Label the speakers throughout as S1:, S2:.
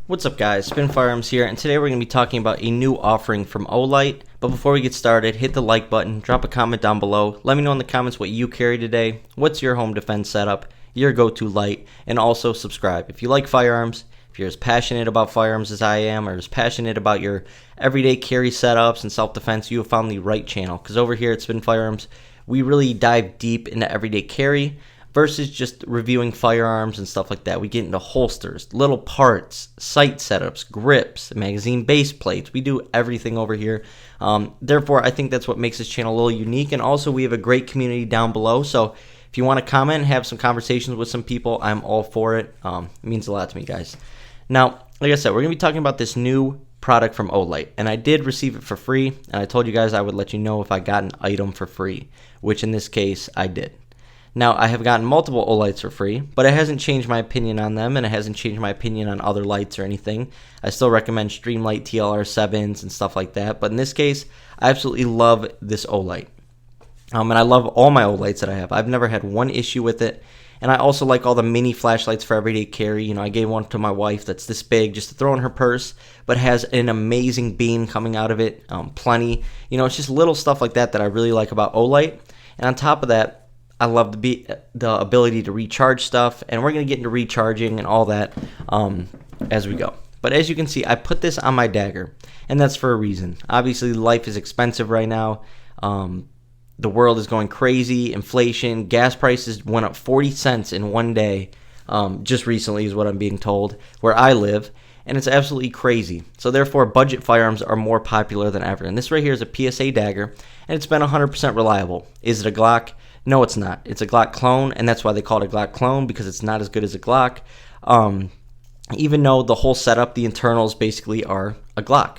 S1: What's up guys, Spin Firearms here, and today we're going to be talking about a new offering from Olight. But before we get started, hit the like button, drop a comment down below, let me know in the comments what you carry today, what's your home defense setup, your go-to light, and also subscribe. If you like firearms, if you're as passionate about firearms as I am, or as passionate about your everyday carry setups and self-defense, you have found the right channel. Because over here at Spin Firearms, we really dive deep into everyday carry, versus just reviewing firearms and stuff like that. We get into holsters, little parts, sight setups, grips, magazine base plates. We do everything over here. Therefore, I think that's what makes this channel a little unique. And also, we have a great community down below. So if you want to comment and have some conversations with some people, I'm all for it. It means a lot to me, guys. Now, like I said, we're going to be talking about this new product from Olight. And I did receive it for free. And I told you guys I would let you know if I got an item for free, which in this case, I did. Now, I have gotten multiple Olights for free, but it hasn't changed my opinion on them, and it hasn't changed my opinion on other lights or anything. I still recommend Streamlight TLR7s and stuff like that, but in this case, I absolutely love this Olight. And I love all my Olights that I have. I've never had one issue with it, and I also like all the mini flashlights for everyday carry. You know, I gave one to my wife that's this big just to throw in her purse, but has an amazing beam coming out of it, plenty. You know, it's just little stuff like that that I really like about Olight, and on top of that, I love the ability to recharge stuff, and we're going to get into recharging and all that as we go. But as you can see, I put this on my dagger, and that's for a reason. Obviously, life is expensive right now. The world is going crazy. Inflation, gas prices went up 40 cents in one day just recently is what I'm being told, where I live, and it's absolutely crazy. So therefore, budget firearms are more popular than ever. And this right here is a PSA dagger, and it's been 100% reliable. Is it a Glock? No, it's not. It's a Glock clone, and that's why they call it a Glock clone, because it's not as good as a Glock. Even though the whole setup, the internals basically are a Glock.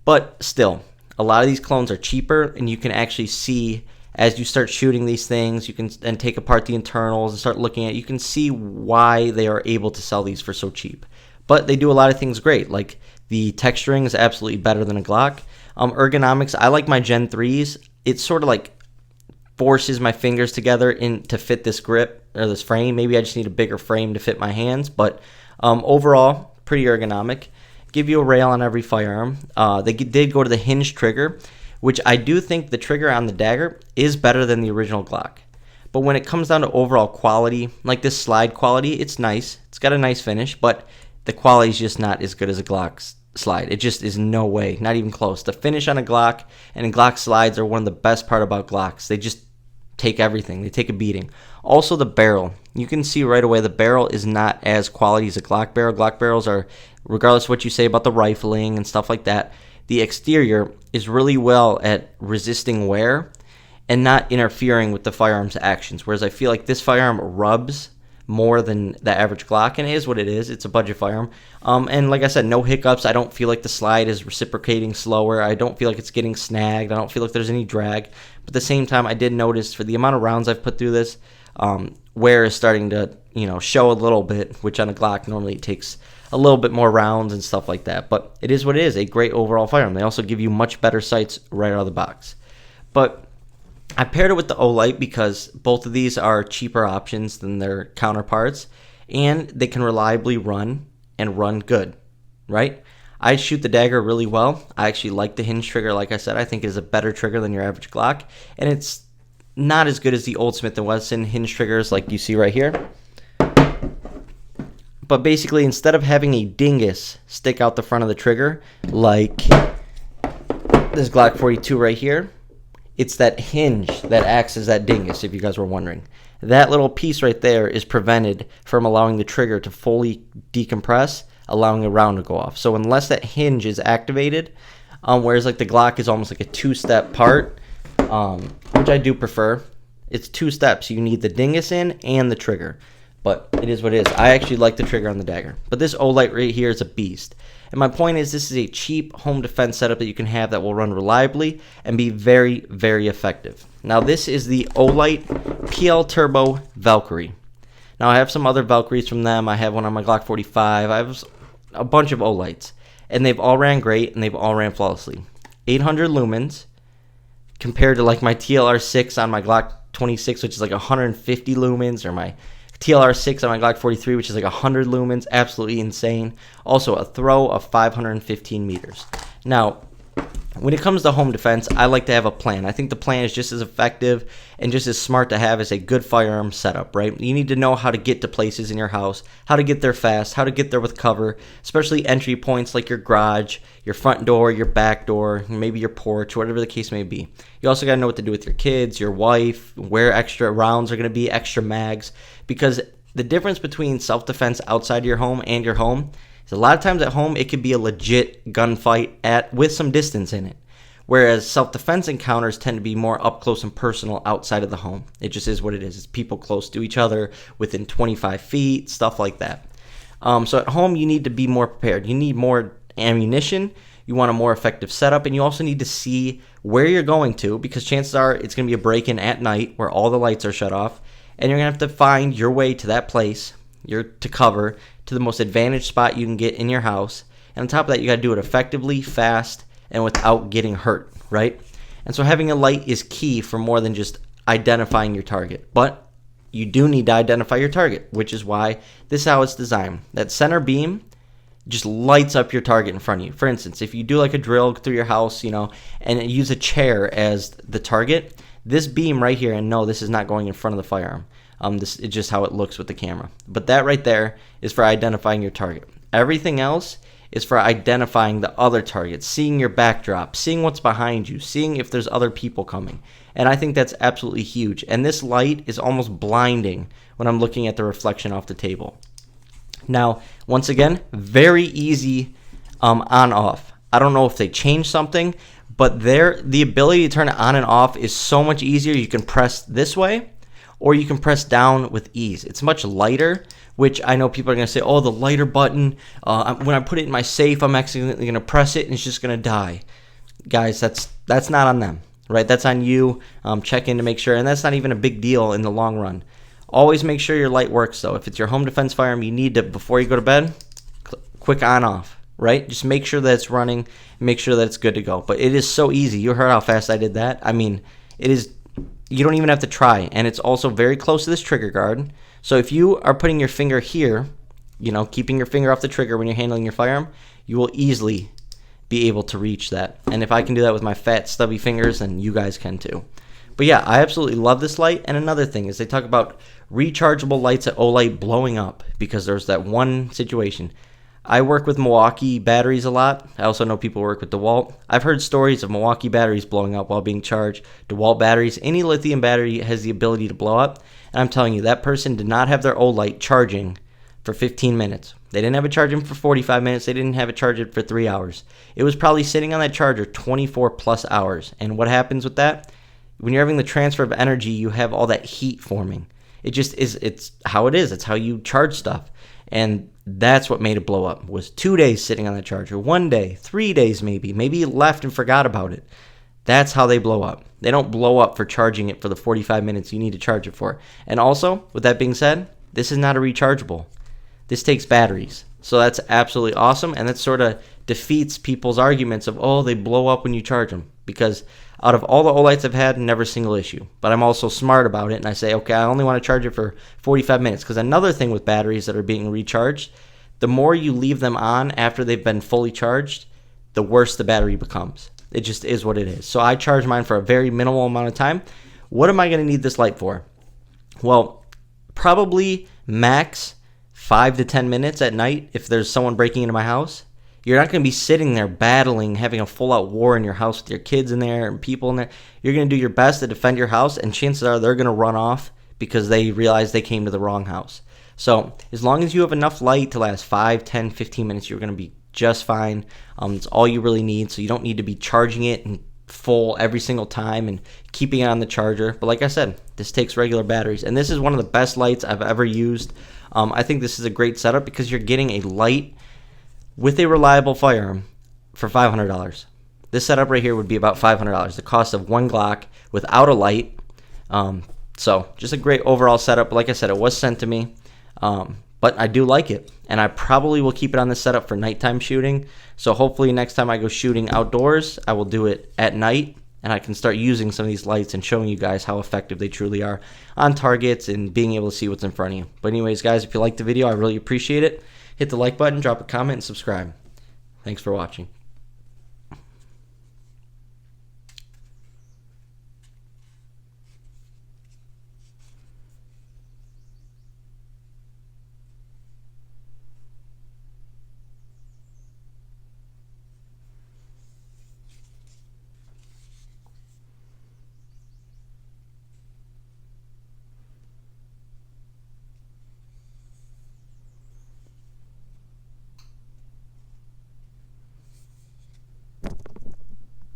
S1: But still, a lot of these clones are cheaper, and you can actually see as you start shooting these things, you can then take apart the internals and start looking at it. You can see why they are able to sell these for so cheap. But they do a lot of things great, like the texturing is absolutely better than a Glock. Ergonomics, I like my Gen 3s. It's sort of like forces my fingers together in to fit this grip or this frame. Maybe I just need a bigger frame to fit my hands, but overall, pretty ergonomic. Give you a rail on every firearm. They did go to the hinge trigger, which I do think the trigger on the dagger is better than the original Glock. But when it comes down to overall quality, like this slide quality, it's nice. It's got a nice finish, but the quality is just not as good as a Glock's slide. It just is no way, not even close. The finish on a Glock and Glock slides are one of the best part about Glocks. They just take everything. They take a beating. Also the barrel. You can see right away the barrel is not as quality as a Glock barrel. Glock barrels are, regardless of what you say about the rifling and stuff like that, the exterior is really well at resisting wear and not interfering with the firearm's actions. Whereas I feel like this firearm rubs more than the average Glock, and it is what it is. It's a budget firearm. And like I said, no hiccups. I don't feel like the slide is reciprocating slower. I don't feel like it's getting snagged. I don't feel like there's any drag. But at the same time, I did notice for the amount of rounds I've put through this, wear is starting to, show a little bit, which on a Glock normally it takes a little bit more rounds and stuff like that. But it is what it is, a great overall firearm. They also give you much better sights right out of the box. But I paired it with the Olight because both of these are cheaper options than their counterparts, and they can reliably run and run good, right? I shoot the dagger really well. I actually like the hinge trigger, like I said. I think it is a better trigger than your average Glock, and it's not as good as the old Smith & Wesson hinge triggers like you see right here. But basically, instead of having a dingus stick out the front of the trigger, like this Glock 42 right here, it's that hinge that acts as that dingus, if you guys were wondering. That little piece right there is prevented from allowing the trigger to fully decompress, allowing a round to go off. So unless that hinge is activated, whereas like the Glock is almost like a two-step part, which I do prefer. It's two steps. You need the dingus in and the trigger. But it is what it is. I actually like the trigger on the dagger. But this Olight right here is a beast. And my point is, this is a cheap home defense setup that you can have that will run reliably and be very, very effective. Now, this is the Olight PL Turbo Valkyrie. Now, I have some other Valkyries from them. I have one on my Glock 45. I have a bunch of Olights. And they've all ran great, and they've all ran flawlessly. 800 lumens compared to like my TLR6 on my Glock 26, which is like 150 lumens, or my TLR6 on my Glock 43, which is like 100 lumens, absolutely insane. Also a throw of 515 meters. Now, when it comes to home defense, I like to have a plan. I think the plan is just as effective and just as smart to have as a good firearm setup, right? You need to know how to get to places in your house, how to get there fast, how to get there with cover, especially entry points like your garage, your front door, your back door, maybe your porch, whatever the case may be. You also got to know what to do with your kids, your wife, where extra rounds are going to be, extra mags, because the difference between self-defense outside your home and your home is a lot of times at home it could be a legit gunfight with some distance in it, whereas self-defense encounters tend to be more up close and personal outside of the home. It just is what it is. It's people close to each other within 25 feet, stuff like that. So at home you need to be more prepared. You need more ammunition. You want a more effective setup, and you also need to see where you're going to, because chances are it's going to be a break-in at night where all the lights are shut off, and you're going to have to find your way to that place, to cover, to the most advantaged spot you can get in your house. And on top of that, you got to do it effectively, fast, and without getting hurt, right? And so having a light is key for more than just identifying your target. But you do need to identify your target, which is why this is how it's designed. That center beam just lights up your target in front of you. For instance, if you do like a drill through your house, and use a chair as the target, this beam right here, and no, this is not going in front of the firearm. This is just how it looks with the camera. But that right there is for identifying your target. Everything else is for identifying the other targets, seeing your backdrop, seeing what's behind you, seeing if there's other people coming. And I think that's absolutely huge. And this light is almost blinding when I'm looking at the reflection off the table. Now, once again, very easy on-off. I don't know if they changed something, but the ability to turn it on and off is so much easier. You can press this way, or you can press down with ease. It's much lighter, which I know people are going to say, oh, the lighter button, when I put it in my safe, I'm accidentally going to press it and it's just going to die. Guys, that's not on them, right? That's on you. Check in to make sure, and that's not even a big deal in the long run. Always make sure your light works, though. If it's your home defense firearm, you need to, before you go to bed, quick on-off, right? Just make sure that it's running, make sure that it's good to go. But it is so easy. You heard how fast I did that. I mean, it is... You don't even have to try, and it's also very close to this trigger guard. So if you are putting your finger here, keeping your finger off the trigger when you're handling your firearm, you will easily be able to reach that. And if I can do that with my fat, stubby fingers, then you guys can too. But yeah, I absolutely love this light. And another thing is they talk about rechargeable lights at Olight blowing up because there's that one situation. I work with Milwaukee batteries a lot. I also know people who work with DeWalt. I've heard stories of Milwaukee batteries blowing up while being charged. DeWalt batteries, any lithium battery has the ability to blow up. And I'm telling you, that person did not have their Olight charging for 15 minutes. They didn't have it charging for 45 minutes. They didn't have it charging for 3 hours. It was probably sitting on that charger 24 plus hours. And what happens with that? When you're having the transfer of energy, you have all that heat forming. It just is, it's how it is. It's how you charge stuff. And that's what made it blow up, was 2 days sitting on the charger, 1 day, 3 days maybe you left and forgot about it. That's how they blow up. They don't blow up for charging it for the 45 minutes you need to charge it for. And also, with that being said, this is not a rechargeable. This takes batteries. So that's absolutely awesome, and that sort of defeats people's arguments of, oh, they blow up when you charge them. Because out of all the Olights I've had, never a single issue. But I'm also smart about it, and I say, okay, I only want to charge it for 45 minutes. Because another thing with batteries that are being recharged, the more you leave them on after they've been fully charged, the worse the battery becomes. It just is what it is. So I charge mine for a very minimal amount of time. What am I going to need this light for? Well, probably max 5 to 10 minutes at night if there's someone breaking into my house. You're not going to be sitting there battling, having a full-out war in your house with your kids in there and people in there. You're going to do your best to defend your house, and chances are they're going to run off because they realize they came to the wrong house. So as long as you have enough light to last 5, 10, 15 minutes, you're going to be just fine. It's all you really need, so you don't need to be charging it in full every single time and keeping it on the charger. But like I said, this takes regular batteries, and this is one of the best lights I've ever used. I think this is a great setup because you're getting a light with a reliable firearm for $500. This setup right here would be about $500, the cost of one Glock without a light. So just a great overall setup. Like I said, it was sent to me, but I do like it, and I probably will keep it on this setup for nighttime shooting. So hopefully next time I go shooting outdoors, I will do it at night and I can start using some of these lights and showing you guys how effective they truly are on targets and being able to see what's in front of you. But anyways, guys, if you liked the video, I really appreciate it. Hit the like button, drop a comment, and subscribe. Thanks for watching.